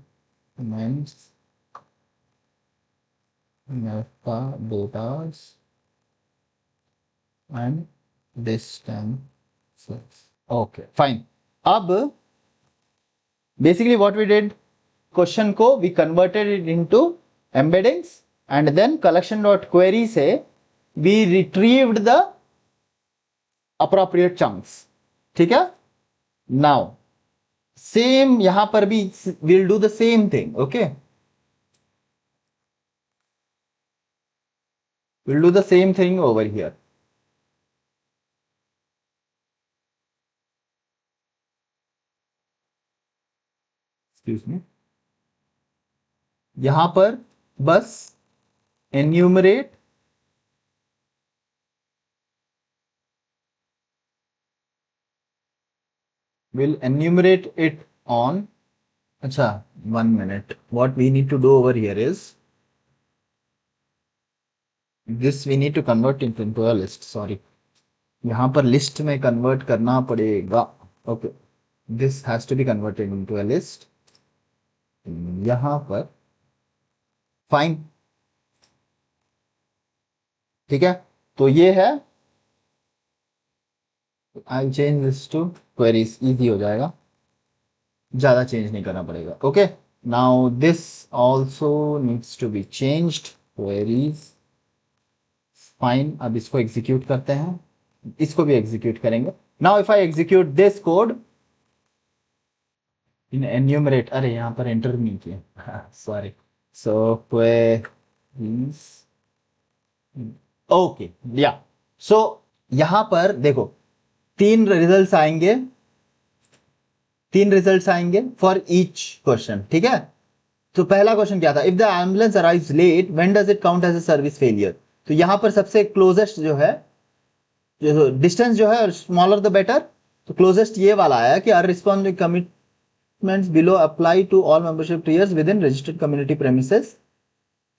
metadatas and distances. Okay, fine. अब basically what we did, question को we converted it into embeddings and then collection dot query से we retrieved the appropriate chunks. ठीक है. Now same यहां पर भी will do the same thing. Okay, we'll do the same thing over here. Excuse me. यहां पर बस enumerate will enumerate it on. अच्छा, 1 minute. What we need to do over here is this we need to convert it into a list. Sorry, यहां पर list में convert करना पड़ेगा. Okay, this has to be converted into a list. यहां पर fine. ठीक है, तो ये है. I change this to queries. Easy हो जाएगा, ज्यादा चेंज नहीं करना पड़ेगा. Okay, now this also needs to be changed. Queries fine. अब इसको एग्जीक्यूट करते हैं, इसको भी एग्जीक्यूट करेंगे. Now if I execute this code in enumerate, अरे यहां पर एंटर नहीं किया, सॉरी. सो क्वेरीज. ओके, या. सो यहां पर देखो तीन रिजल्ट्स आएंगे फॉर ईच क्वेश्चन. ठीक है. तो पहला क्वेश्चन क्या था? If the ambulance arrives late when does it count as a service failure. तो यहां पर सबसे क्लोजेस्ट जो है, जो डिस्टेंस जो है स्मॉलर द बेटर. तो क्लोजेस्ट ये वाला आया कि are response commitments below apply to all membership tiers within registered community premises.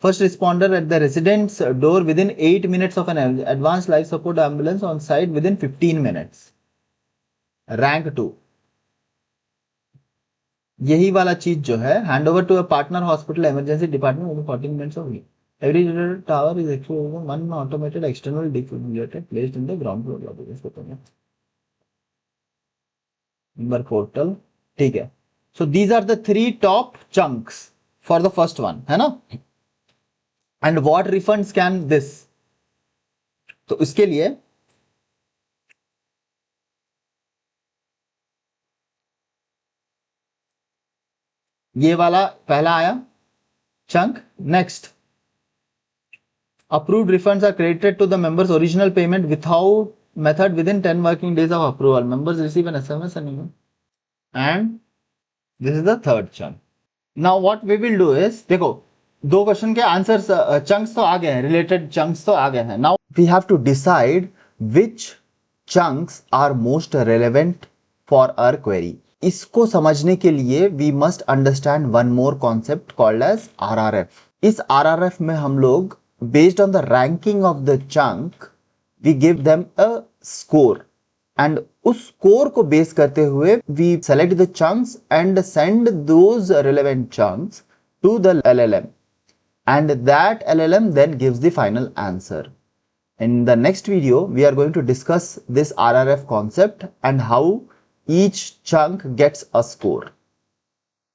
First responder at the resident's door within 8 minutes of an advanced life support ambulance on site within 15 minutes. Rank 2. यही वाला चीज जो है, hand over to a partner hospital emergency department with 14 minutes of wait. Every tower is actually one automated external defibrillator placed in the ground floor lobby. इसको तो number portal. ठीक है. So these are the 3 top chunks for the first one, है ना. And what refunds can this? तो इसके लिए ये वाला पहला आया chunk. Next, approved refunds are credited to the members original payment without method within 10 working days of approval. Members receive an SMS and this is the third chunk. Now what we will do is, देखो दो question के answers chunks तो आ गए हैं, related chunks तो आ गए हैं. Now we have to decide which chunks are most relevant for our query. इसको समझने के लिए we must understand one more concept called as RRF. इस आरआरएफ में हम लोग based on the ranking of the chunk we give them a score and उस score को बेस करते हुए we select the chunks and send those relevant chunks to the LLM and that LLM then gives the final answer. In the next video, we are going to discuss this RRF concept and how each chunk gets a score.